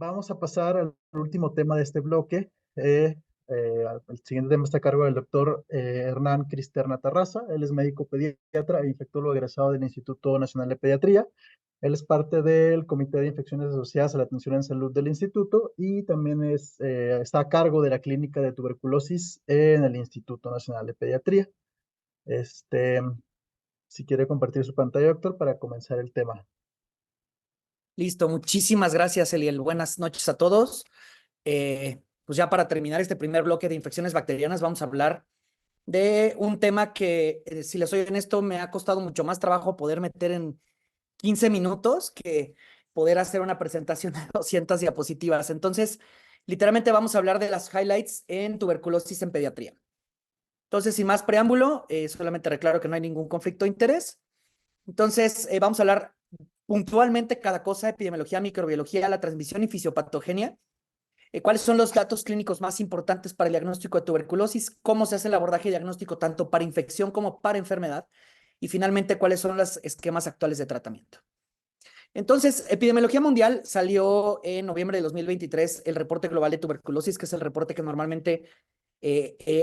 Vamos a pasar al último tema de este bloque. El siguiente tema está a cargo del doctor Hernán Cristerna Tarraza. Él es médico pediatra e infectólogo egresado del Instituto Nacional de Pediatría. Él es parte del Comité de Infecciones Asociadas a la Atención en Salud del Instituto y también está a cargo de la Clínica de Tuberculosis en el Instituto Nacional de Pediatría. Este, si quiere compartir su pantalla, doctor, para comenzar el tema. Listo, muchísimas gracias, Eliel. Buenas noches a todos. Pues ya para terminar este primer bloque de infecciones bacterianas, vamos a hablar de un tema que, si les soy honesto, me ha costado mucho más trabajo poder meter en 15 minutos que poder hacer una presentación de 200 diapositivas. Entonces, literalmente vamos a hablar de las highlights en tuberculosis en pediatría. Entonces, sin más preámbulo, solamente declaro que no hay ningún conflicto de interés. Entonces, vamos a hablar puntualmente cada cosa: epidemiología, microbiología, la transmisión y fisiopatogenia. ¿Cuáles son los datos clínicos más importantes para el diagnóstico de tuberculosis? ¿Cómo se hace el abordaje diagnóstico tanto para infección como para enfermedad? Y finalmente, ¿cuáles son los esquemas actuales de tratamiento? Entonces, Epidemiología Mundial salió en noviembre de 2023 el reporte global de tuberculosis, que es el reporte que normalmente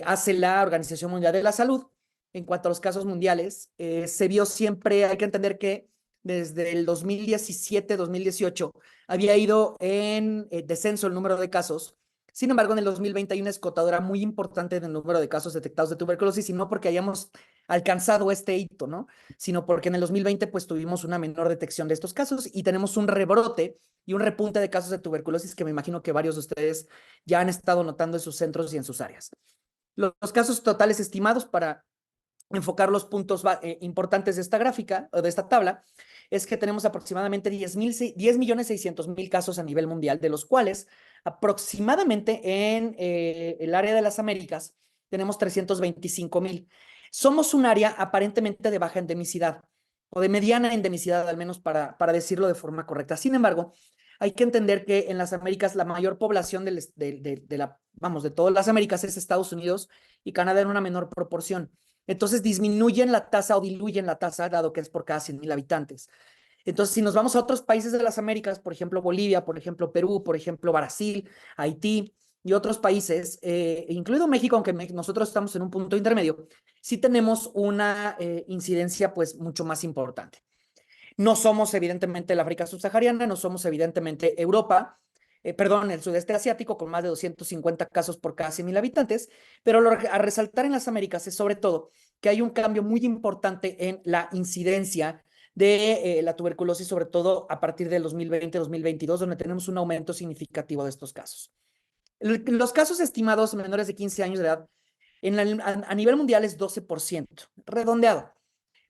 hace la Organización Mundial de la Salud. En cuanto a los casos mundiales, se vio siempre, hay que entender que desde el 2017-2018 había ido en descenso el número de casos. Sin embargo, en el 2020 hay una escotadora muy importante del número de casos detectados de tuberculosis, y no porque hayamos alcanzado este hito, ¿no? Sino porque en el 2020 pues tuvimos una menor detección de estos casos y tenemos un rebrote y un repunte de casos de tuberculosis que me imagino que varios de ustedes ya han estado notando en sus centros y en sus áreas. Los casos totales estimados, para enfocar los puntos importantes de esta gráfica o de esta tabla, es que tenemos aproximadamente 10.600.000 casos a nivel mundial, de los cuales aproximadamente en el área de las Américas tenemos 325.000. Somos un área aparentemente de baja endemicidad, o de mediana endemicidad, al menos para decirlo de forma correcta. Sin embargo, hay que entender que en las Américas la mayor población de todas las Américas es Estados Unidos y Canadá en una menor proporción. Entonces disminuyen la tasa o diluyen la tasa, dado que es por cada 100.000 habitantes. Entonces, si nos vamos a otros países de las Américas, por ejemplo Bolivia, por ejemplo Perú, por ejemplo Brasil, Haití y otros países, incluido México, aunque nosotros estamos en un punto intermedio, sí tenemos una incidencia pues mucho más importante. No somos evidentemente el África subsahariana, no somos evidentemente Europa, perdón, el sudeste asiático, con más de 250 casos por cada 100.000 habitantes, pero a resaltar en las Américas es sobre todo que hay un cambio muy importante en la incidencia de la tuberculosis, sobre todo a partir del 2020-2022, donde tenemos un aumento significativo de estos casos. Los casos estimados menores de 15 años de edad a nivel mundial es 12%, redondeado.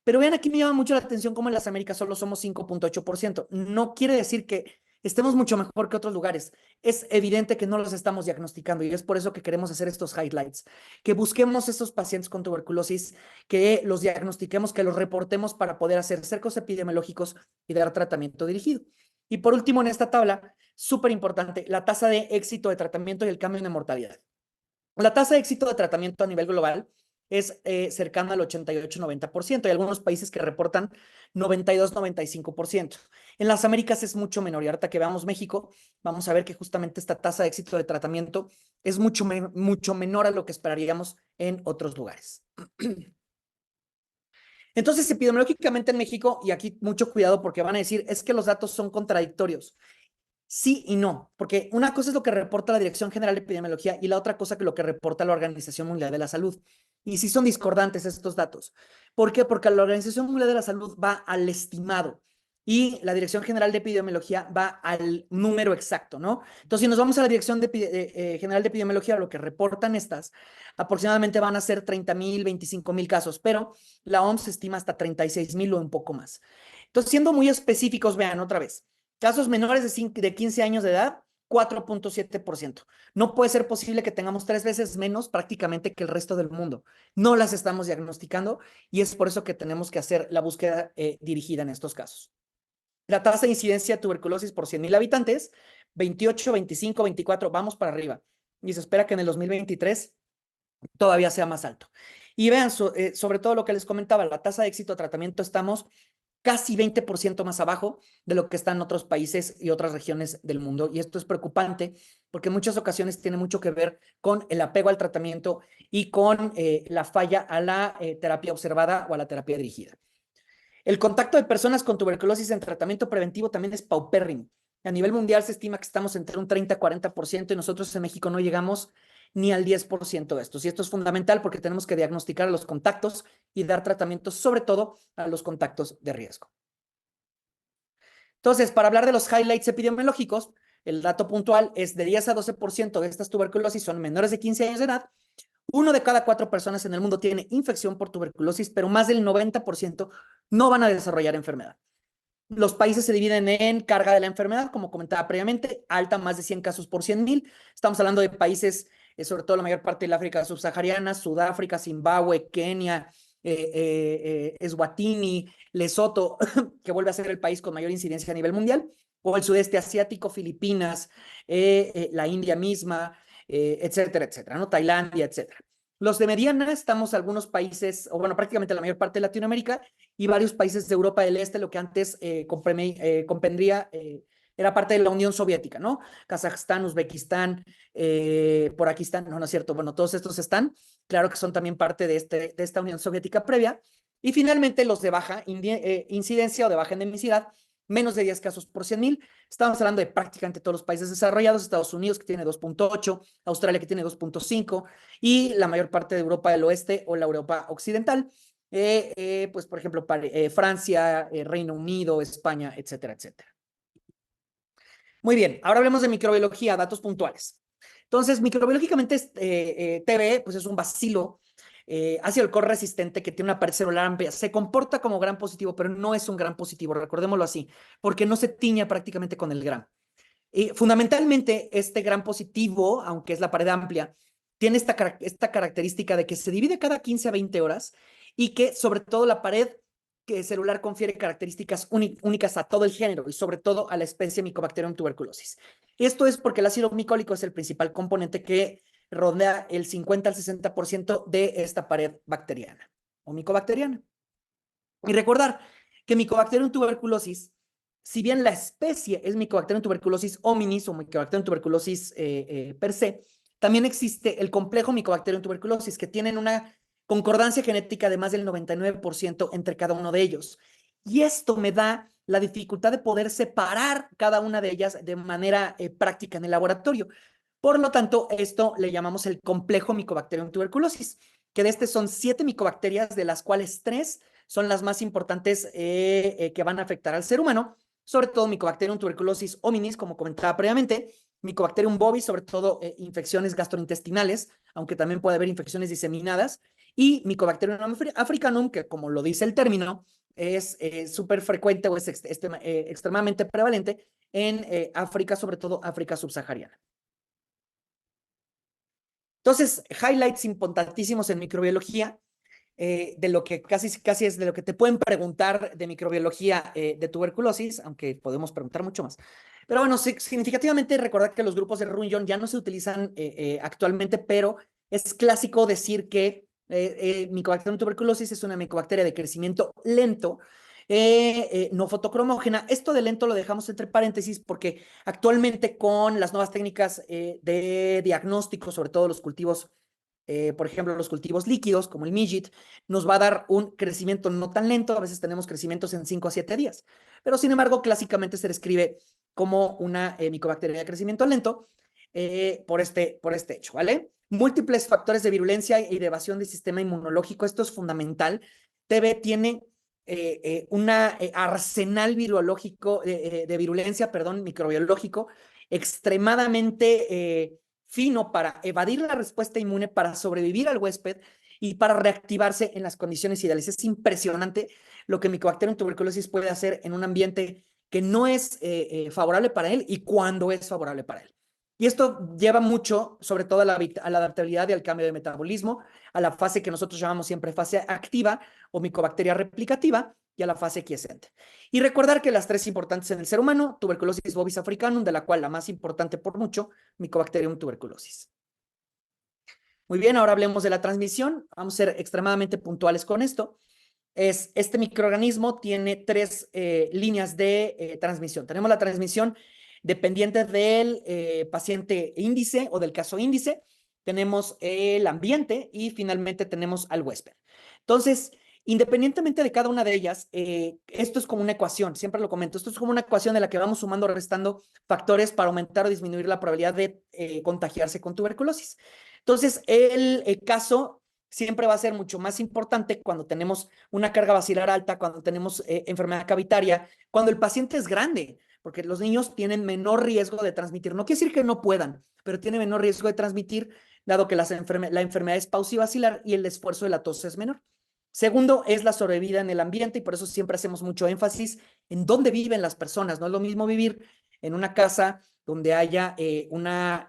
Pero vean, aquí me llama mucho la atención cómo en las Américas solo somos 5.8%. No quiere decir que estemos mucho mejor que otros lugares. Es evidente que no los estamos diagnosticando, y es por eso que queremos hacer estos highlights, que busquemos estos pacientes con tuberculosis, que los diagnostiquemos, que los reportemos para poder hacer cercos epidemiológicos y dar tratamiento dirigido. Y por último, en esta tabla, súper importante, la tasa de éxito de tratamiento y el cambio de mortalidad. La tasa de éxito de tratamiento a nivel global es cercana al 88-90%. Hay algunos países que reportan 92-95%. En las Américas es mucho menor, y ahorita que veamos México, vamos a ver que justamente esta tasa de éxito de tratamiento es mucho menor a lo que esperaríamos en otros lugares. Entonces, epidemiológicamente en México, y aquí mucho cuidado porque van a decir, es que los datos son contradictorios. Sí y no, porque una cosa es lo que reporta la Dirección General de Epidemiología y la otra cosa que lo que reporta la Organización Mundial de la Salud. Y sí son discordantes estos datos. ¿Por qué? Porque la Organización Mundial de la Salud va al estimado y la Dirección General de Epidemiología va al número exacto, ¿no? Entonces, si nos vamos a la Dirección General de Epidemiología, lo que reportan estas, aproximadamente van a ser 30.000, 25.000 casos, pero la OMS estima hasta 36.000 o un poco más. Entonces, siendo muy específicos, vean otra vez. Casos menores de 15 años de edad, 4.7%. No puede ser posible que tengamos 3 veces menos prácticamente que el resto del mundo. No las estamos diagnosticando, y es por eso que tenemos que hacer la búsqueda dirigida en estos casos. La tasa de incidencia de tuberculosis por 100.000 habitantes, 28, 25, 24, vamos para arriba. Y se espera que en el 2023 todavía sea más alto. Y vean, sobre todo lo que les comentaba, la tasa de éxito de tratamiento, estamos casi 20% más abajo de lo que está en otros países y otras regiones del mundo. Y esto es preocupante porque en muchas ocasiones tiene mucho que ver con el apego al tratamiento y con la falla a la terapia observada o a la terapia dirigida. El contacto de personas con tuberculosis en tratamiento preventivo también es paupérrimo. A nivel mundial se estima que estamos entre un 30 y 40% y nosotros en México no llegamos ni al 10% de estos. Y esto es fundamental porque tenemos que diagnosticar a los contactos y dar tratamientos, sobre todo a los contactos de riesgo. Entonces, para hablar de los highlights epidemiológicos, el dato puntual es de 10 a 12% de estas tuberculosis son menores de 15 años de edad. 1 de cada 4 personas en el mundo tiene infección por tuberculosis, pero más del 90% no van a desarrollar enfermedad. Los países se dividen en carga de la enfermedad, como comentaba previamente, alta, más de 100 casos por 100,000. Estamos hablando de países, sobre todo la mayor parte del África subsahariana, Sudáfrica, Zimbabue, Kenia, Eswatini, Lesoto, que vuelve a ser el país con mayor incidencia a nivel mundial, o el sudeste asiático, Filipinas, la India misma, etcétera, etcétera, ¿no? Tailandia, etcétera. Los de mediana, estamos algunos países, o bueno, prácticamente la mayor parte de Latinoamérica y varios países de Europa del Este, lo que antes comprendría, era parte de la Unión Soviética, ¿no? Kazajstán, Uzbekistán, por aquí están, no, no es cierto, bueno, todos estos están, claro que son también parte de esta Unión Soviética previa. Y finalmente los de baja incidencia o de baja endemicidad, menos de 10 casos por 100,000. Estamos hablando de prácticamente todos los países desarrollados, Estados Unidos que tiene 2.8, Australia que tiene 2.5 y la mayor parte de Europa del Oeste o la Europa Occidental. Pues por ejemplo, Francia, Reino Unido, España, etcétera, etcétera. Muy bien, ahora hablemos de microbiología, datos puntuales. Entonces, microbiológicamente, TB, pues es un bacilo ácido alcohol resistente que tiene una pared celular amplia. Se comporta como gram positivo, pero no es un gram positivo, recordémoslo así, porque no se tiña prácticamente con el gram. Fundamentalmente, este gram positivo, aunque es la pared amplia, tiene esta característica de que se divide cada 15 a 20 horas y que sobre todo la pared celular confiere características únicas a todo el género y sobre todo a la especie Mycobacterium tuberculosis. Esto es porque el ácido micólico es el principal componente que rodea el 50 al 60% de esta pared bacteriana o micobacteriana. Y recordar que Mycobacterium tuberculosis, si bien la especie es Mycobacterium tuberculosis hominis o Mycobacterium tuberculosis per se, también existe el complejo Mycobacterium tuberculosis, que tienen una concordancia genética de más del 99% entre cada uno de ellos. Y esto me da la dificultad de poder separar cada una de ellas de manera práctica en el laboratorio. Por lo tanto, esto le llamamos el complejo Mycobacterium tuberculosis, que de este son 7 micobacterias, de las cuales 3 son las más importantes que van a afectar al ser humano, sobre todo Mycobacterium tuberculosis hominis, como comentaba previamente, Mycobacterium bovis, sobre todo infecciones gastrointestinales, aunque también puede haber infecciones diseminadas, y Mycobacterium africanum, que como lo dice el término, es súper frecuente o es extremadamente prevalente en África, sobre todo África subsahariana. Entonces, highlights importantísimos en microbiología, de lo que casi es de lo que te pueden preguntar de microbiología de tuberculosis, aunque podemos preguntar mucho más. Pero bueno, significativamente recordar que los grupos de Runyon ya no se utilizan actualmente, pero es clásico decir que Mycobacterium tuberculosis es una micobacteria de crecimiento lento, no fotocromógena. Esto de lento lo dejamos entre paréntesis porque actualmente con las nuevas técnicas de diagnóstico, sobre todo los cultivos, por ejemplo, los cultivos líquidos como el MIGIT, nos va a dar un crecimiento no tan lento. A veces tenemos crecimientos en 5 a 7 días, pero sin embargo, clásicamente se describe como una micobacteria de crecimiento lento por este hecho, ¿vale? Múltiples factores de virulencia y de evasión del sistema inmunológico. Esto es fundamental. TB tiene un arsenal virológico, de virulencia, perdón, microbiológico, extremadamente fino para evadir la respuesta inmune, para sobrevivir al huésped y para reactivarse en las condiciones ideales. Es impresionante lo que Mycobacterium tuberculosis puede hacer en un ambiente que no es favorable para él y cuando es favorable para él. Y esto lleva mucho, sobre todo a la adaptabilidad y al cambio de metabolismo, a la fase que nosotros llamamos siempre fase activa o micobacteria replicativa y a la fase quiescente. Y recordar que las 3 importantes en el ser humano, tuberculosis bovis africanum, de la cual la más importante por mucho, Mycobacterium tuberculosis. Muy bien, ahora hablemos de la transmisión. Vamos a ser extremadamente puntuales con esto. este microorganismo tiene tres líneas de transmisión. Tenemos la transmisión dependiente del paciente índice o del caso índice, tenemos el ambiente y finalmente tenemos al huésped. Entonces, independientemente de cada una de ellas, esto es como una ecuación, siempre lo comento, esto es como una ecuación en la que vamos sumando o restando factores para aumentar o disminuir la probabilidad de contagiarse con tuberculosis. Entonces, el caso siempre va a ser mucho más importante cuando tenemos una carga bacilar alta, cuando tenemos enfermedad cavitaria, cuando el paciente es grande, porque los niños tienen menor riesgo de transmitir. No quiere decir que no puedan, pero tienen menor riesgo de transmitir, dado que la enfermedad es pausivacilar y el esfuerzo de la tos es menor. Segundo, es la sobrevida en el ambiente y por eso siempre hacemos mucho énfasis en dónde viven las personas. No es lo mismo vivir en una casa donde haya una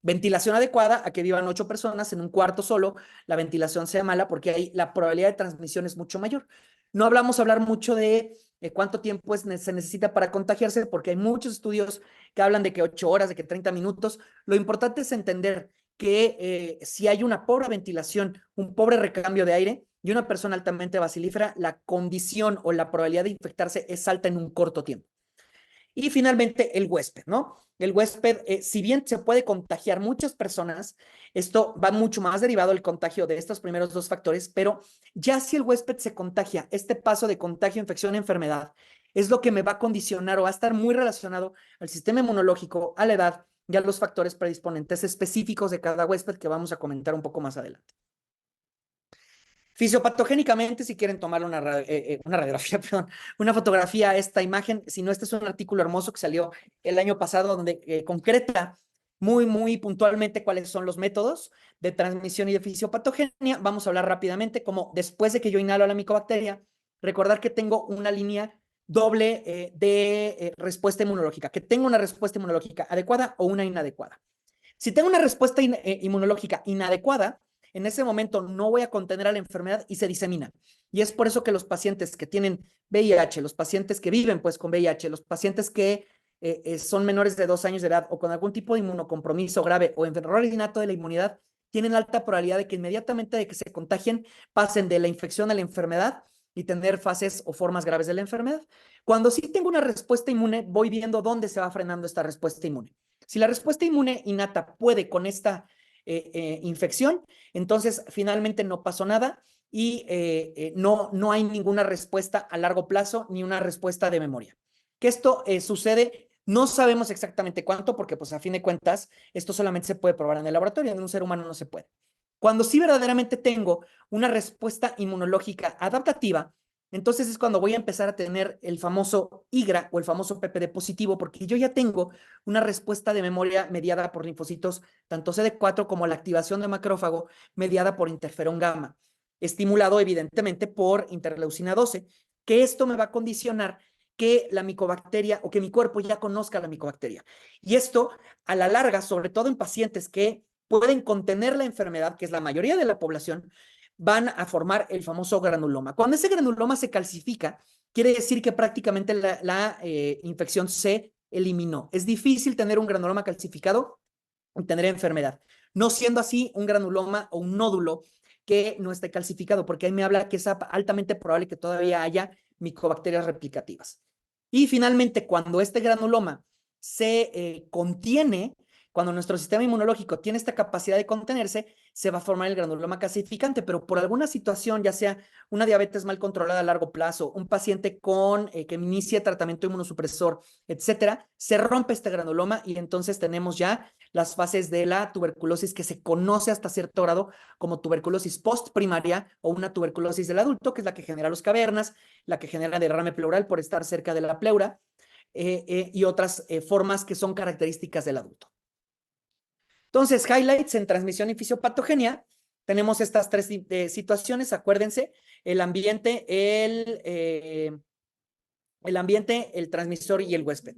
ventilación adecuada a que vivan 8 personas en un cuarto solo, la ventilación sea mala porque ahí la probabilidad de transmisión es mucho mayor. No hablar mucho de cuánto tiempo se necesita para contagiarse porque hay muchos estudios que hablan de que 8 horas, de que 30 minutos. Lo importante es entender que si hay una pobre ventilación, un pobre recambio de aire y una persona altamente bacilífera, la condición o la probabilidad de infectarse es alta en un corto tiempo. Y finalmente, el huésped, ¿no? El huésped, si bien se puede contagiar muchas personas, esto va mucho más derivado del contagio de estos primeros dos factores, pero ya si el huésped se contagia, este paso de contagio, infección, enfermedad, es lo que me va a condicionar o va a estar muy relacionado al sistema inmunológico, a la edad y a los factores predisponentes específicos de cada huésped que vamos a comentar un poco más adelante. Fisiopatogénicamente, si quieren tomar una radiografía, perdón, una fotografía a esta imagen, si no, este es un artículo hermoso que salió el año pasado donde concreta muy puntualmente cuáles son los métodos de transmisión y de fisiopatogenia. Vamos a hablar rápidamente como después de que yo inhalo a la micobacteria, recordar que tengo una línea doble de respuesta inmunológica, que tengo una respuesta inmunológica adecuada o una inadecuada. Si tengo una respuesta inmunológica inadecuada, en ese momento no voy a contener a la enfermedad y se disemina. Y es por eso que los pacientes que tienen VIH, los pacientes que viven pues con VIH, los pacientes que son menores de 2 años de edad o con algún tipo de inmunocompromiso grave o error innato de la inmunidad, tienen alta probabilidad de que inmediatamente de que se contagien pasen de la infección a la enfermedad y tener fases o formas graves de la enfermedad. Cuando sí tengo una respuesta inmune, voy viendo dónde se va frenando esta respuesta inmune. Si la respuesta inmune innata puede con esta infección, entonces finalmente no pasó nada y no hay ninguna respuesta a largo plazo ni una respuesta de memoria. Que esto sucede, no sabemos exactamente cuánto, porque pues a fin de cuentas esto solamente se puede probar en el laboratorio, en un ser humano no se puede. Cuando sí verdaderamente tengo una respuesta inmunológica adaptativa, entonces es cuando voy a empezar a tener el famoso IGRA o el famoso PPD positivo, porque yo ya tengo una respuesta de memoria mediada por linfocitos, tanto CD4 como la activación de macrófago mediada por interferón gamma, estimulado evidentemente por interleucina 12, que esto me va a condicionar que la micobacteria o que mi cuerpo ya conozca la micobacteria. Y esto, a la larga, sobre todo en pacientes que pueden contener la enfermedad, que es la mayoría de la población, van a formar el famoso granuloma. Cuando ese granuloma se calcifica, quiere decir que prácticamente la infección se eliminó. Es difícil tener un granuloma calcificado y tener enfermedad. No siendo así un granuloma o un nódulo que no esté calcificado, porque ahí me habla que es altamente probable que todavía haya micobacterias replicativas. Y finalmente, cuando este granuloma se contiene, cuando nuestro sistema inmunológico tiene esta capacidad de contenerse, se va a formar el granuloma calcificante, pero por alguna situación, ya sea una diabetes mal controlada a largo plazo, un paciente con que inicie tratamiento inmunosupresor, etcétera, se rompe este granuloma y entonces tenemos ya las fases de la tuberculosis que se conoce hasta cierto grado como tuberculosis postprimaria o una tuberculosis del adulto, que es la que genera los cavernas, la que genera derrame pleural por estar cerca de la pleura y otras formas que son características del adulto. Entonces, highlights en transmisión y fisiopatogenia. Tenemos estas tres situaciones, acuérdense, el ambiente, el transmisor y el huésped.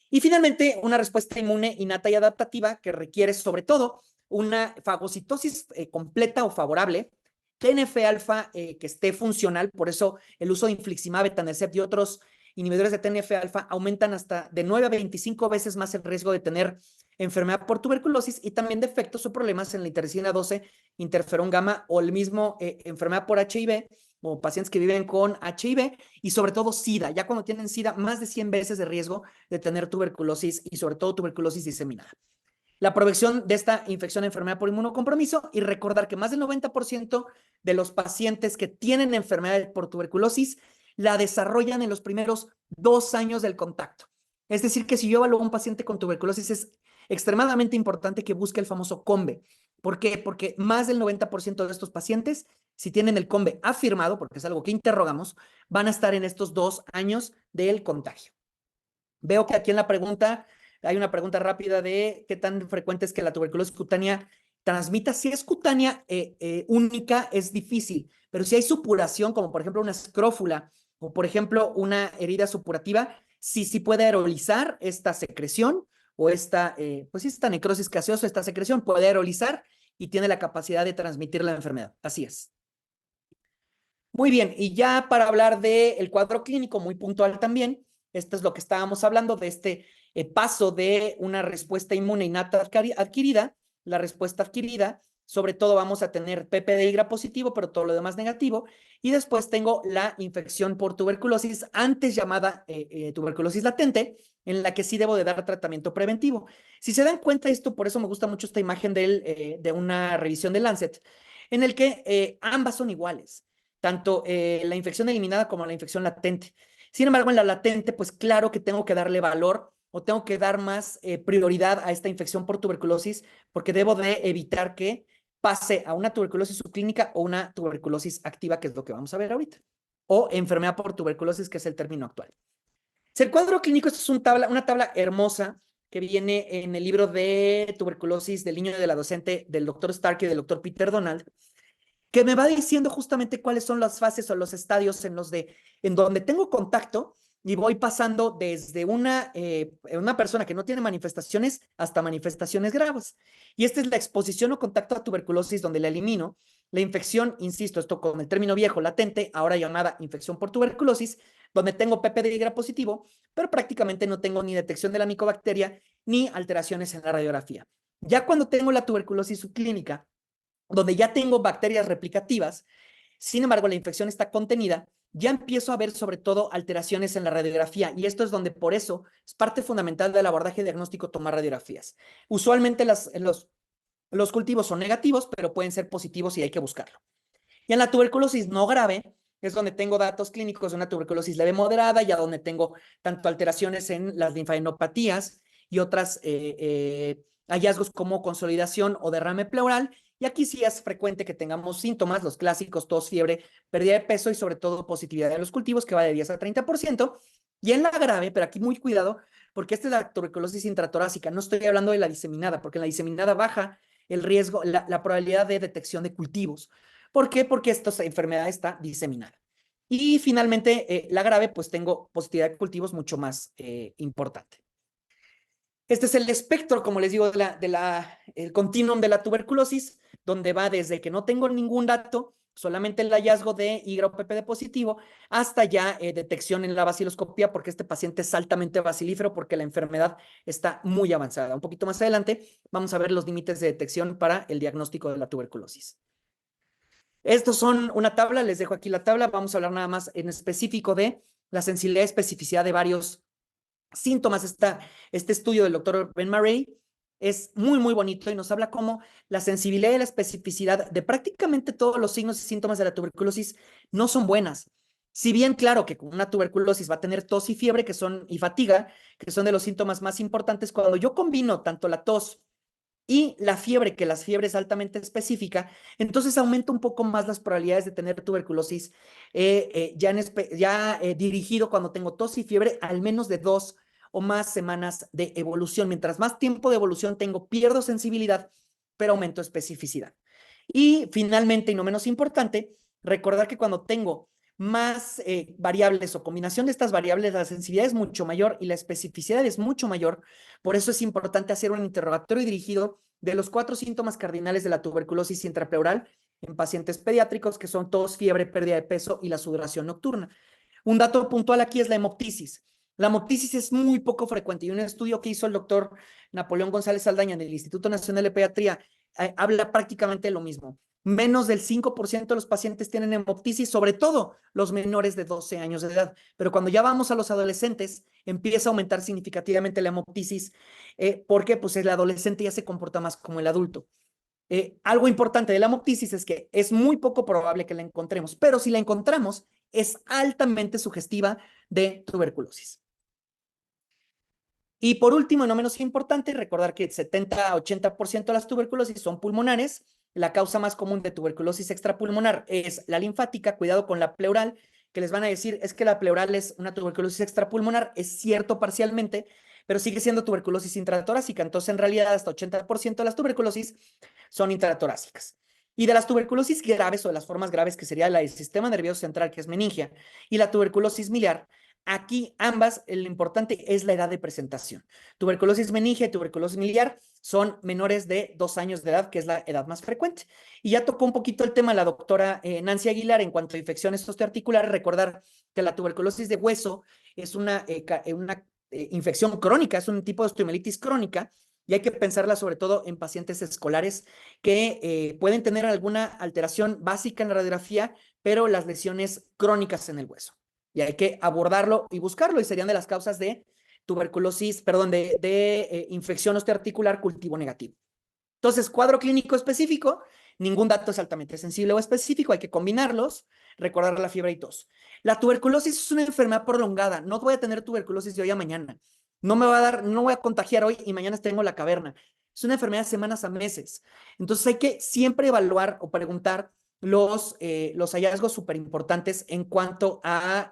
Y finalmente, una respuesta inmune innata y adaptativa que requiere sobre todo una fagocitosis completa o favorable, TNF-alfa que esté funcional, por eso el uso de infliximab, etanercept y otros inhibidores de TNF-alfa aumentan hasta de 9 a 25 veces más el riesgo de tener enfermedad por tuberculosis y también defectos o problemas en la interleucina 12, interferón gamma o el mismo enfermedad por HIV, o pacientes que viven con HIV y sobre todo SIDA. Ya cuando tienen SIDA, más de 100 veces de riesgo de tener tuberculosis y sobre todo tuberculosis diseminada. La prevención de esta infección de enfermedad por inmunocompromiso y recordar que más del 90% de los pacientes que tienen enfermedad por tuberculosis la desarrollan en los primeros 2 años del contacto. Es decir, que si yo evalúo a un paciente con tuberculosis es extremadamente importante que busque el famoso COMBE. ¿Por qué? Porque más del 90% de estos pacientes, si tienen el COMBE afirmado, porque es algo que interrogamos, van a estar en estos 2 años del contagio. Veo que aquí en la pregunta hay una pregunta rápida de qué tan frecuente es que la tuberculosis cutánea transmita. Si es cutánea única, es difícil, pero si hay supuración, como por ejemplo una escrófula o por ejemplo una herida supurativa, sí puede aerolizar esta secreción o pues esta necrosis gaseosa, esta secreción puede aerolizar y tiene la capacidad de transmitir la enfermedad. Así es. Muy bien, y ya para hablar del cuadro clínico muy puntual también, esto es lo que estábamos hablando de este paso de una respuesta inmune innata adquirida, la respuesta adquirida, sobre todo vamos a tener PPD gram positivo, pero todo lo demás negativo, y después tengo la infección por tuberculosis, antes llamada tuberculosis latente, en la que sí debo de dar tratamiento preventivo. Si se dan cuenta esto, por eso me gusta mucho esta imagen de una revisión de Lancet, en el que ambas son iguales tanto la infección eliminada como la infección latente. Sin embargo, en la latente, pues claro que tengo que darle valor o tengo que dar más prioridad a esta infección por tuberculosis porque debo de evitar que pase a una tuberculosis subclínica o una tuberculosis activa, que es lo que vamos a ver ahorita, o enfermedad por tuberculosis, que es el término actual. El cuadro clínico es una tabla hermosa que viene en el libro de tuberculosis del niño y de la docente del doctor Stark y del doctor Peter Donald, que me va diciendo justamente cuáles son las fases o los estadios en donde tengo contacto y voy pasando desde una persona que no tiene manifestaciones hasta manifestaciones graves. Y esta es la exposición o contacto a tuberculosis donde la elimino. La infección, insisto, esto con el término viejo, latente, ahora llamada infección por tuberculosis, donde tengo PPD gram positivo, pero prácticamente no tengo ni detección de la micobacteria ni alteraciones en la radiografía. Ya cuando tengo la tuberculosis subclínica, donde ya tengo bacterias replicativas, sin embargo la infección está contenida, ya empiezo a ver sobre todo alteraciones en la radiografía y esto es donde por eso es parte fundamental del abordaje diagnóstico tomar radiografías. Usualmente los cultivos son negativos, pero pueden ser positivos y hay que buscarlo. Y en la tuberculosis no grave es donde tengo datos clínicos de una tuberculosis leve moderada, ya donde tengo tanto alteraciones en las linfadenopatías y otras hallazgos como consolidación o derrame pleural. Y aquí sí es frecuente que tengamos síntomas, los clásicos, tos, fiebre, pérdida de peso y sobre todo positividad de los cultivos, que va de 10 a 30%. Y en la grave, pero aquí muy cuidado, porque esta es la tuberculosis intratorácica, no estoy hablando de la diseminada, porque en la diseminada baja el riesgo, la probabilidad de detección de cultivos. ¿Por qué? Porque esta enfermedad está diseminada. Y finalmente, la grave, pues tengo positividad de cultivos mucho más importante. Este es el espectro, como les digo, el continuum de la tuberculosis, donde va desde que no tengo ningún dato, solamente el hallazgo de IgG-PPD positivo, hasta ya detección en la baciloscopía, porque este paciente es altamente bacilífero, porque la enfermedad está muy avanzada. Un poquito más adelante vamos a ver los límites de detección para el diagnóstico de la tuberculosis. Estos son una tabla, les dejo aquí la tabla, vamos a hablar nada más en específico de la sensibilidad y especificidad de varios síntomas. Este estudio del doctor Ben Murray es muy, muy bonito y nos habla cómo la sensibilidad y la especificidad de prácticamente todos los signos y síntomas de la tuberculosis no son buenas. Si bien, claro, que con una tuberculosis va a tener tos y fiebre y fatiga, que son de los síntomas más importantes, cuando yo combino tanto la tos y la fiebre, que la fiebre es altamente específica, entonces aumenta un poco más las probabilidades de tener tuberculosis dirigido cuando tengo tos y fiebre al menos de 2 o más semanas de evolución. Mientras más tiempo de evolución tengo, pierdo sensibilidad, pero aumento especificidad. Y finalmente, y no menos importante, recordar que cuando tengo más variables o combinación de estas variables, la sensibilidad es mucho mayor y la especificidad es mucho mayor. Por eso es importante hacer un interrogatorio dirigido de los 4 síntomas cardinales de la tuberculosis intrapleural en pacientes pediátricos, que son tos, fiebre, pérdida de peso y la sudoración nocturna. Un dato puntual aquí es la hemoptisis. La hemoptisis es muy poco frecuente y un estudio que hizo el doctor Napoleón González Saldaña del Instituto Nacional de Pediatría habla prácticamente de lo mismo. Menos del 5% de los pacientes tienen hemoptisis, sobre todo los menores de 12 años de edad. Pero cuando ya vamos a los adolescentes, empieza a aumentar significativamente la hemoptisis. ¿Por qué? Pues el adolescente ya se comporta más como el adulto. Algo importante de la hemoptisis es que es muy poco probable que la encontremos, pero si la encontramos, es altamente sugestiva de tuberculosis. Y por último, y no menos importante, recordar que el 70-80% de las tuberculosis son pulmonares. La causa más común de tuberculosis extrapulmonar es la linfática. Cuidado con la pleural, que les van a decir es que la pleural es una tuberculosis extrapulmonar. Es cierto parcialmente, pero sigue siendo tuberculosis intratorácica. Entonces, en realidad, hasta 80% de las tuberculosis son intratorácicas. Y de las tuberculosis graves o de las formas graves, que sería la del sistema nervioso central, que es meningia, y la tuberculosis miliar, aquí ambas, lo importante es la edad de presentación. Tuberculosis meningia y tuberculosis miliar son menores de 2 años de edad, que es la edad más frecuente. Y ya tocó un poquito el tema la doctora Nancy Aguilar en cuanto a infecciones osteoarticulares. Recordar que la tuberculosis de hueso es una infección crónica, es un tipo de osteomielitis crónica, y hay que pensarla sobre todo en pacientes escolares que pueden tener alguna alteración básica en la radiografía, pero las lesiones crónicas en el hueso. Y hay que abordarlo y buscarlo, y serían de las causas de tuberculosis, perdón, de infección osteoarticular cultivo negativo. Entonces, cuadro clínico específico, ningún dato es altamente sensible o específico, hay que combinarlos, recordar la fiebre y tos. La tuberculosis es una enfermedad prolongada, no voy a tener tuberculosis de hoy a mañana, no me va a dar, no voy a contagiar hoy y mañana tengo la caverna. Es una enfermedad de semanas a meses. Entonces hay que siempre evaluar o preguntar los hallazgos súper importantes en cuanto a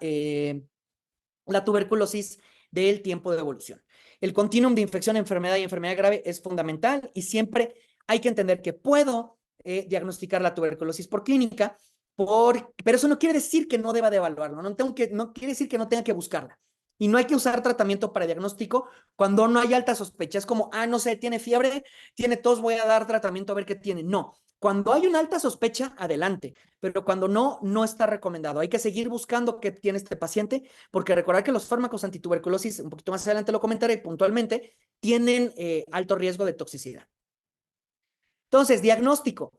la tuberculosis del tiempo de evolución. El continuum de infección, enfermedad y enfermedad grave es fundamental, y siempre hay que entender que puedo diagnosticar la tuberculosis por clínica, pero eso no quiere decir que no deba de evaluarlo, no quiere decir que no tenga que buscarla. Y no hay que usar tratamiento para diagnóstico cuando no hay alta sospecha. Es como, no sé, tiene fiebre, tiene tos, voy a dar tratamiento a ver qué tiene. No, cuando hay una alta sospecha, adelante, pero cuando no, no está recomendado. Hay que seguir buscando qué tiene este paciente, porque recordar que los fármacos antituberculosis, un poquito más adelante lo comentaré puntualmente, tienen alto riesgo de toxicidad. Entonces, diagnóstico.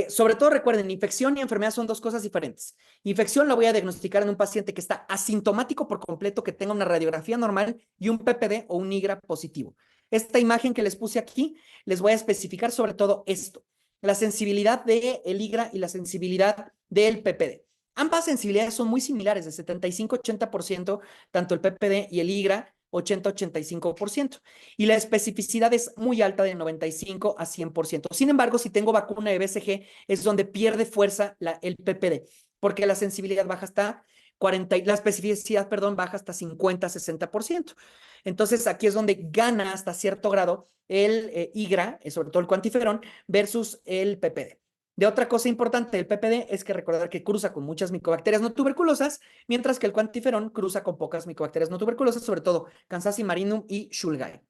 Sobre todo recuerden, infección y enfermedad son dos cosas diferentes. Infección la voy a diagnosticar en un paciente que está asintomático por completo, que tenga una radiografía normal y un PPD o un IGRA positivo. Esta imagen que les puse aquí, les voy a especificar sobre todo esto: la sensibilidad del IGRA y la sensibilidad del PPD. Ambas sensibilidades son muy similares, de 75-80%, tanto el PPD y el IGRA, 80-85%. Y la especificidad es muy alta, de 95-100%. Sin embargo, si tengo vacuna de BCG, es donde pierde fuerza el PPD, porque la sensibilidad baja hasta 40, la especificidad, perdón, baja hasta 50-60%. Entonces, aquí es donde gana hasta cierto grado el IGRA, sobre todo el cuantiferón, versus el PPD. De otra cosa importante del PPD es que recordar que cruza con muchas micobacterias no tuberculosas, mientras que el cuantiferón cruza con pocas micobacterias no tuberculosas, sobre todo Kansasi marinum y Shulgai.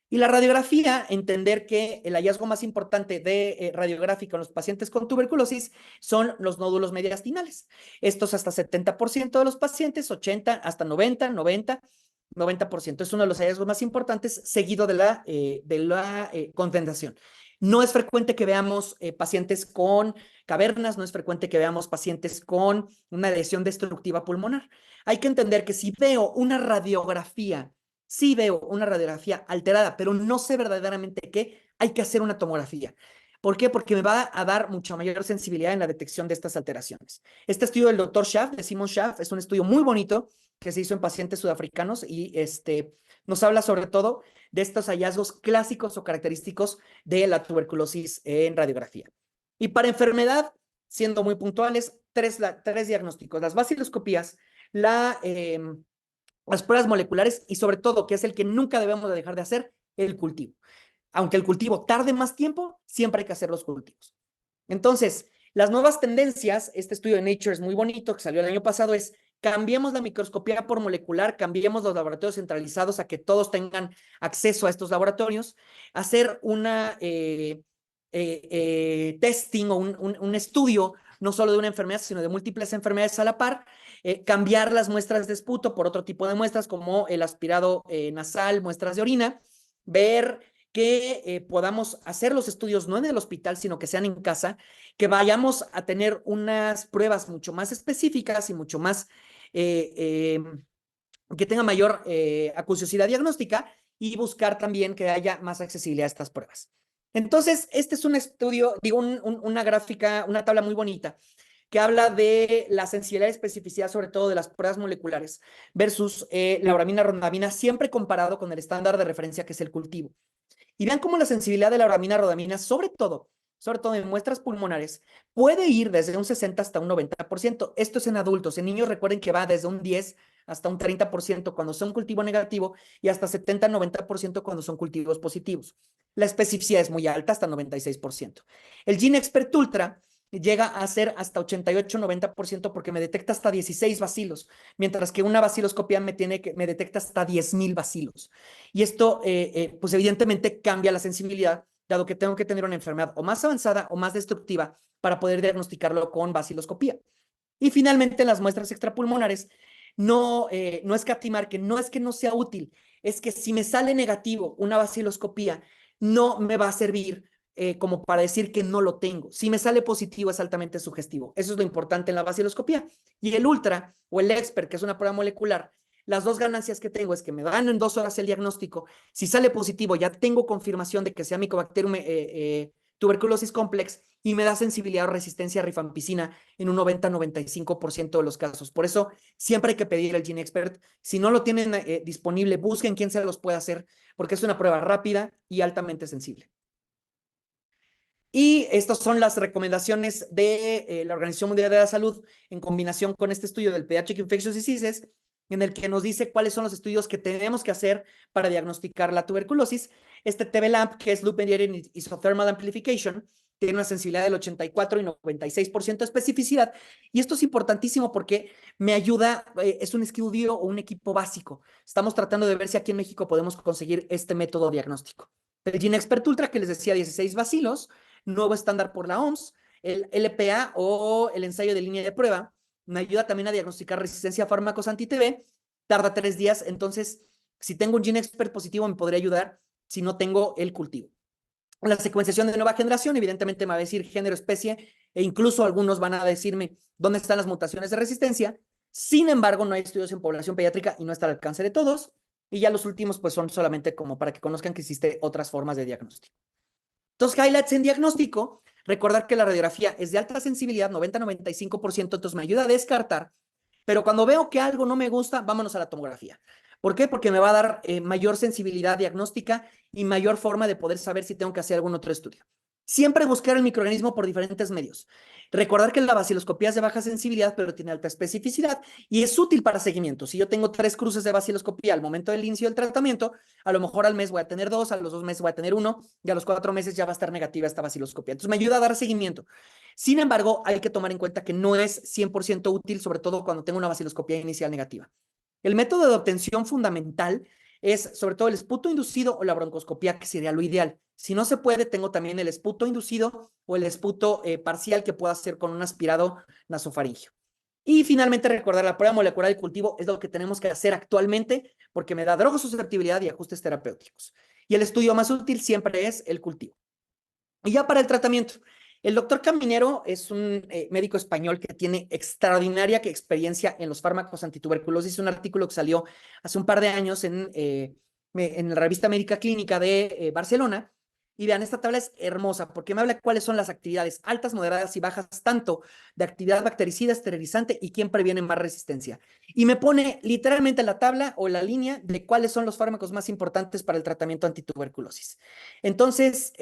Y la radiografía, entender que el hallazgo más importante de radiográfico en los pacientes con tuberculosis son los nódulos mediastinales. Estos hasta 70% de los pacientes, 80 hasta 90%. Es uno de los hallazgos más importantes, seguido de la condensación. No es frecuente que veamos pacientes con cavernas, no es frecuente que veamos pacientes con una lesión destructiva pulmonar. Hay que entender que si veo una radiografía, sí veo una radiografía alterada, pero no sé verdaderamente qué, hay que hacer una tomografía. ¿Por qué? Porque me va a dar mucha mayor sensibilidad en la detección de estas alteraciones. Este estudio del doctor Schaff, de Simon Schaff, es un estudio muy bonito que se hizo en pacientes sudafricanos, y nos habla sobre todo de estos hallazgos clásicos o característicos de la tuberculosis en radiografía. Y para enfermedad, siendo muy puntuales, tres diagnósticos: las baciloscopías, las pruebas moleculares y, sobre todo, que es el que nunca debemos de dejar de hacer, el cultivo. Aunque el cultivo tarde más tiempo, siempre hay que hacer los cultivos. Entonces, las nuevas tendencias, este estudio de Nature es muy bonito, que salió el año pasado, es: cambiemos la microscopía por molecular, cambiemos los laboratorios centralizados a que todos tengan acceso a estos laboratorios, hacer una testing o un estudio no solo de una enfermedad, sino de múltiples enfermedades a la par, cambiar las muestras de esputo por otro tipo de muestras, como el aspirado nasal, muestras de orina, ver que podamos hacer los estudios no en el hospital, sino que sean en casa, que vayamos a tener unas pruebas mucho más específicas y mucho más, que tenga mayor acuciosidad diagnóstica y buscar también que haya más accesibilidad a estas pruebas. Entonces, este es un estudio, digo, una gráfica, una tabla muy bonita que habla de la sensibilidad y especificidad, sobre todo de las pruebas moleculares, versus la auramina rondamina, siempre comparado con el estándar de referencia que es el cultivo. Y vean cómo la sensibilidad de la auramina rodamina, sobre todo en muestras pulmonares, puede ir desde un 60 hasta un 90%. Esto es en adultos. En niños recuerden que va desde un 10 hasta un 30% cuando son cultivo negativo y hasta 70-90% cuando son cultivos positivos. La especificidad es muy alta, hasta 96%. El GeneXpert Ultra llega a ser hasta 88-90% porque me detecta hasta 16 bacilos, mientras que una baciloscopía me detecta hasta 10,000 bacilos. Y esto, pues evidentemente cambia la sensibilidad, dado que tengo que tener una enfermedad o más avanzada o más destructiva para poder diagnosticarlo con baciloscopía. Y finalmente, en las muestras extrapulmonares, no escatimar que no es que no sea útil, es que si me sale negativo una baciloscopía, no me va a servir como para decir que no lo tengo. Si me sale positivo, es altamente sugestivo. Eso es lo importante en la baciloscopía. Y el ultra o el expert, que es una prueba molecular, las dos ganancias que tengo es que me dan en 2 horas el diagnóstico. Si sale positivo, ya tengo confirmación de que sea Mycobacterium tuberculosis complex y me da sensibilidad o resistencia a rifampicina en un 90-95% de los casos. Por eso siempre hay que pedir el GeneXpert. Si no lo tienen disponible, busquen quién se los puede hacer, porque es una prueba rápida y altamente sensible. Y estas son las recomendaciones de la Organización Mundial de la Salud en combinación con este estudio del Pediatric Infectious Diseases, en el que nos dice cuáles son los estudios que tenemos que hacer para diagnosticar la tuberculosis. Este TB-LAMP, que es Loop Mediated Isothermal Amplification, tiene una sensibilidad del 84 y 96% de especificidad. Y esto es importantísimo porque me ayuda, es un estudio o un equipo básico. Estamos tratando de ver si aquí en México podemos conseguir este método diagnóstico. El GeneXpert Ultra, que les decía, 16 bacilos, nuevo estándar por la OMS, el LPA o el ensayo de línea de prueba, me ayuda también a diagnosticar resistencia a fármacos anti-TB, tarda 3 días, entonces si tengo un GeneXpert positivo me podría ayudar si no tengo el cultivo. La secuenciación de nueva generación, evidentemente me va a decir género, especie, e incluso algunos van a decirme dónde están las mutaciones de resistencia. Sin embargo, no hay estudios en población pediátrica y no está al alcance de todos. Y ya los últimos, pues son solamente como para que conozcan que existen otras formas de diagnóstico. Entonces, highlights en diagnóstico, recordar que la radiografía es de alta sensibilidad, 90-95%, entonces me ayuda a descartar, pero cuando veo que algo no me gusta, vámonos a la tomografía. ¿Por qué? Porque me va a dar mayor sensibilidad diagnóstica y mayor forma de poder saber si tengo que hacer algún otro estudio. Siempre buscar el microorganismo por diferentes medios. Recordar que la baciloscopía es de baja sensibilidad, pero tiene alta especificidad y es útil para seguimiento. Si yo tengo 3 cruces de baciloscopía al momento del inicio del tratamiento, a lo mejor al mes voy a tener 2, a los 2 meses voy a tener 1 y a los 4 meses ya va a estar negativa esta baciloscopía. Entonces me ayuda a dar seguimiento. Sin embargo, hay que tomar en cuenta que no es 100% útil, sobre todo cuando tengo una baciloscopía inicial negativa. El método de obtención fundamental es sobre todo el esputo inducido o la broncoscopía, que sería lo ideal. Si no se puede, tengo también el esputo inducido o el esputo parcial que puedo hacer con un aspirado nasofaringeo. Y finalmente recordar la prueba molecular del cultivo es lo que tenemos que hacer actualmente porque me da drogosusceptibilidad y ajustes terapéuticos. Y el estudio más útil siempre es el cultivo. Y ya para el tratamiento, el doctor Caminero es un médico español que tiene extraordinaria experiencia en los fármacos antituberculosis. Un artículo que salió hace un par de años en la revista Médica Clínica de Barcelona. Y vean, esta tabla es hermosa porque me habla de cuáles son las actividades altas, moderadas y bajas, tanto de actividad bactericida, esterilizante y quién previene más resistencia. Y me pone literalmente la tabla o la línea de cuáles son los fármacos más importantes para el tratamiento antituberculosis. Entonces,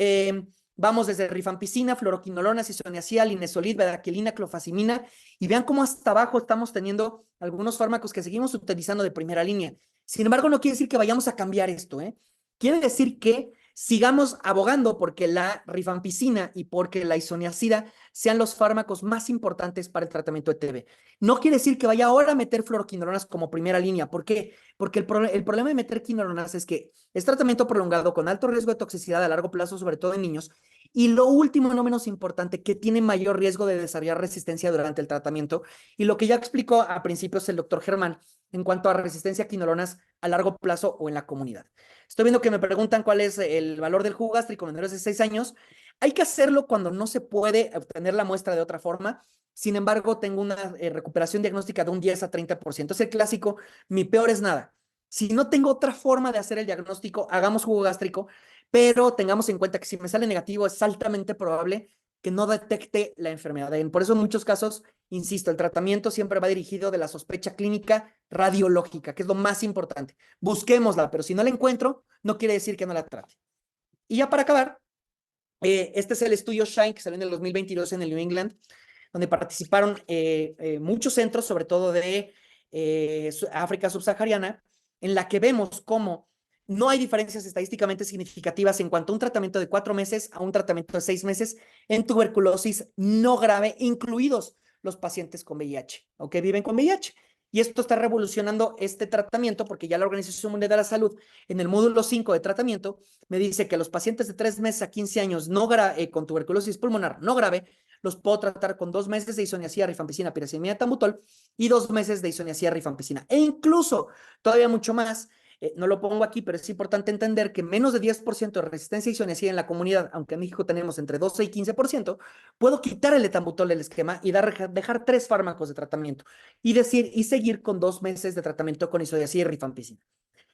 vamos desde rifampicina, fluoroquinolonas, isoniazida, linezolid, bedaquilina, clofazimina, y vean cómo hasta abajo estamos teniendo algunos fármacos que seguimos utilizando de primera línea. Sin embargo, no quiere decir que vayamos a cambiar esto, ¿eh? Quiere decir que sigamos abogando porque la rifampicina y porque la isoniazida sean los fármacos más importantes para el tratamiento de TB. No quiere decir que vaya ahora a meter fluoroquinolonas como primera línea. ¿Por qué? Porque el problema de meter quinolonas es que es tratamiento prolongado con alto riesgo de toxicidad a largo plazo, sobre todo en niños, Y lo último, no menos importante, que tiene mayor riesgo de desarrollar resistencia durante el tratamiento, y lo que ya explicó a principios el doctor Germán en cuanto a resistencia a quinolonas a largo plazo o en la comunidad. Estoy viendo que me preguntan cuál es el valor del jugo gástrico en menores de 6 años. Hay que hacerlo cuando no se puede obtener la muestra de otra forma. Sin embargo, tengo una recuperación diagnóstica de un 10 a 30%. Es el clásico, mi peor es nada. Si no tengo otra forma de hacer el diagnóstico, hagamos jugo gástrico, pero tengamos en cuenta que si me sale negativo es altamente probable que no detecte la enfermedad. Por eso en muchos casos, insisto, el tratamiento siempre va dirigido de la sospecha clínica radiológica, que es lo más importante. Busquémosla, pero si no la encuentro, no quiere decir que no la trate. Y ya para acabar, este es el estudio SHINE que salió en el 2022 en el New England, donde participaron muchos centros, sobre todo de África subsahariana, en la que vemos cómo no hay diferencias estadísticamente significativas en cuanto a un tratamiento de 4 meses a un tratamiento de 6 meses en tuberculosis no grave, incluidos los pacientes con VIH o que viven con VIH. Y esto está revolucionando este tratamiento porque ya la Organización Mundial de la Salud, en el módulo 5 de tratamiento, me dice que los pacientes de 3 meses a 15 años con tuberculosis pulmonar no grave los puedo tratar con 2 meses de isoniazida, rifampicina, piracimida, tambutol y 2 meses de isoniazida, rifampicina. E incluso, todavía mucho más, no lo pongo aquí, pero es importante entender que menos de 10% de resistencia a isoniazida en la comunidad, aunque en México tenemos entre 12 y 15%, puedo quitar el etambutol del esquema y dejar 3 fármacos de tratamiento y seguir con 2 meses de tratamiento con isoniazida y rifampicina.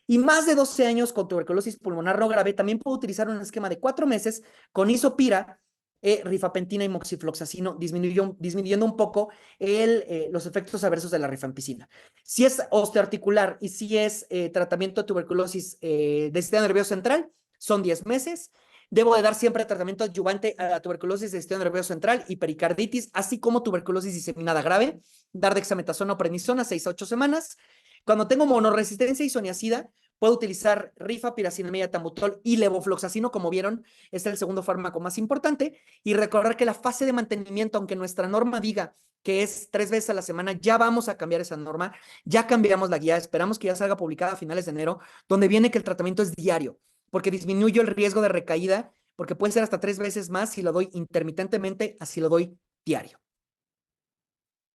Y más de 12 años con tuberculosis pulmonar no grave, también puedo utilizar un esquema de 4 meses con isopira, rifapentina y moxifloxacino, disminuyendo un poco los efectos adversos de la rifampicina. Si es osteoarticular y si es tratamiento de tuberculosis del sistema nervioso central, son 10 meses. Debo de dar siempre tratamiento adyuvante a la tuberculosis del sistema nervioso central y pericarditis, así como tuberculosis diseminada grave, dar dexametasona o prednisona 6 a 8 semanas. Cuando tengo monoresistencia isoniazida, puedo utilizar rifapiracinamida, tambutol y levofloxacino, como vieron, es el segundo fármaco más importante. Y recordar que la fase de mantenimiento, aunque nuestra norma diga que es 3 veces a la semana, ya vamos a cambiar esa norma, ya cambiamos la guía, esperamos que ya salga publicada a finales de enero, donde viene que el tratamiento es diario, porque disminuyo el riesgo de recaída, porque puede ser hasta 3 veces más si lo doy intermitentemente, así lo doy diario.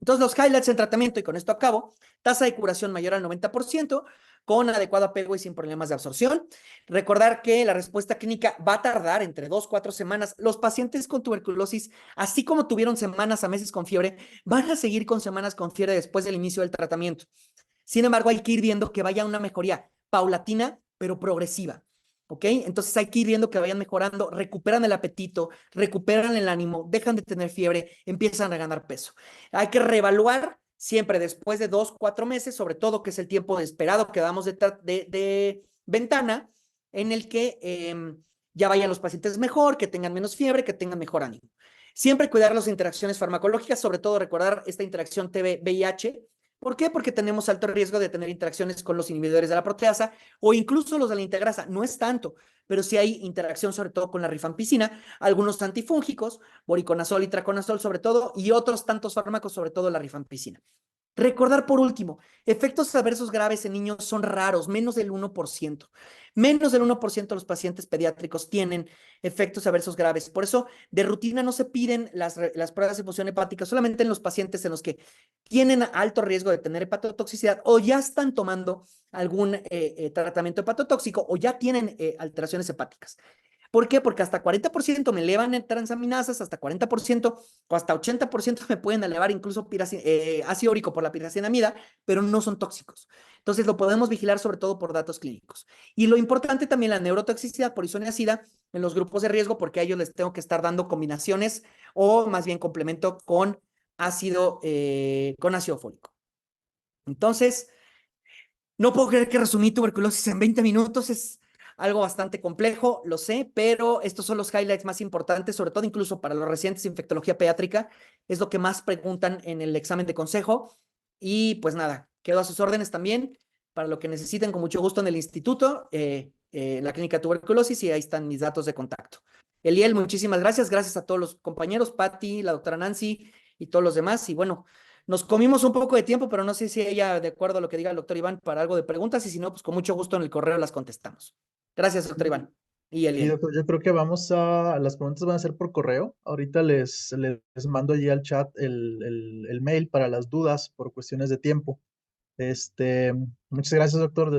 Entonces, los highlights en tratamiento, y con esto acabo, tasa de curación mayor al 90%, con adecuado apego y sin problemas de absorción. Recordar que la respuesta clínica va a tardar entre 2 a 4 semanas. Los pacientes con tuberculosis, así como tuvieron semanas a meses con fiebre, van a seguir con semanas con fiebre después del inicio del tratamiento. Sin embargo, hay que ir viendo que vaya una mejoría paulatina, pero progresiva. ¿Ok? Entonces hay que ir viendo que vayan mejorando, recuperan el apetito, recuperan el ánimo, dejan de tener fiebre, empiezan a ganar peso. Hay que reevaluar siempre después de 2 a 4 meses, sobre todo que es el tiempo esperado que damos de ventana, en el que ya vayan los pacientes mejor, que tengan menos fiebre, que tengan mejor ánimo. Siempre cuidar las interacciones farmacológicas, sobre todo recordar esta interacción TB-VIH. ¿Por qué? Porque tenemos alto riesgo de tener interacciones con los inhibidores de la proteasa o incluso los de la integrasa. No es tanto, pero sí hay interacción sobre todo con la rifampicina, algunos antifúngicos, boriconazol y traconazol sobre todo, y otros tantos fármacos, sobre todo la rifampicina. Recordar por último, efectos adversos graves en niños son raros, menos del 1%. Menos del 1% de los pacientes pediátricos tienen efectos adversos graves. Por eso, de rutina no se piden las pruebas de función hepática solamente en los pacientes en los que tienen alto riesgo de tener hepatotoxicidad o ya están tomando algún tratamiento hepatotóxico o ya tienen alteraciones hepáticas. ¿Por qué? Porque hasta 40% me elevan en transaminasas, hasta 40% o hasta 80% me pueden elevar incluso ácido úrico por la piracinamida, pero no son tóxicos. Entonces lo podemos vigilar sobre todo por datos clínicos. Y lo importante también la neurotoxicidad por isoniazida en los grupos de riesgo, porque a ellos les tengo que estar dando combinaciones o más bien complemento con ácido fólico. Entonces, no puedo creer que resumí tuberculosis en 20 minutos, es algo bastante complejo, lo sé, pero estos son los highlights más importantes, sobre todo incluso para los residentes de infectología pediátrica, es lo que más preguntan en el examen de consejo. Y pues nada, quedo a sus órdenes también para lo que necesiten con mucho gusto en el instituto, la clínica de tuberculosis, y ahí están mis datos de contacto. Eliel, muchísimas gracias, gracias a todos los compañeros, Patti, la doctora Nancy y todos los demás, y bueno, nos comimos un poco de tiempo, pero no sé si ella, de acuerdo a lo que diga el doctor Iván, para algo de preguntas, y si no, pues con mucho gusto en el correo las contestamos. Gracias, doctor Iván. Y Sí, Eliel. doctor, yo creo que las preguntas van a ser por correo. Ahorita les mando allí al chat el mail para las dudas por cuestiones de tiempo. Muchas gracias, doctor.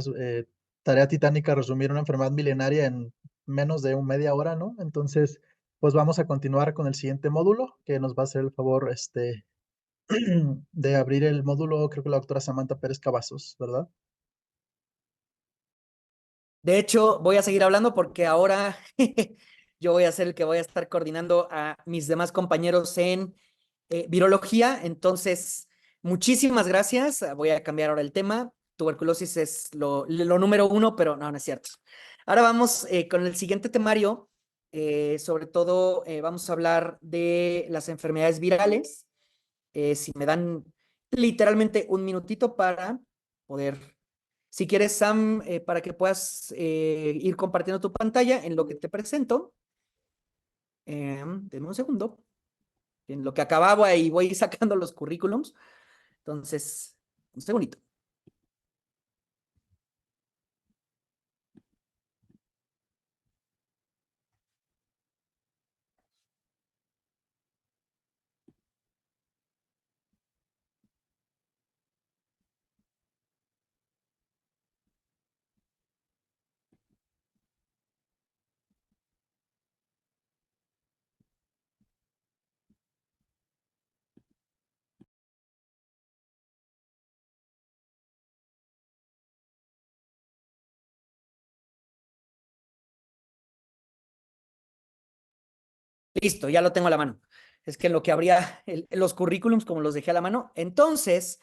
Tarea titánica, resumir una enfermedad milenaria en menos de media hora, ¿no? Entonces, pues vamos a continuar con el siguiente módulo, que nos va a hacer el favor, de abrir el módulo, creo que la doctora Samantha Pérez Cavazos, ¿verdad? De hecho, voy a seguir hablando porque ahora yo voy a ser el que voy a estar coordinando a mis demás compañeros en virología. Entonces, muchísimas gracias. Voy a cambiar ahora el tema. Tuberculosis es lo número uno, pero no, no es cierto. Ahora vamos con el siguiente temario. Sobre todo, vamos a hablar de las enfermedades virales. Si me dan literalmente un minutito para poder, si quieres, Sam, para que puedas ir compartiendo tu pantalla en lo que te presento. Denme un segundo. En lo que acababa y voy sacando los currículums. Entonces, un segundito. Listo, ya lo tengo a la mano. Es que en lo que abría los currículums, como los dejé a la mano. Entonces,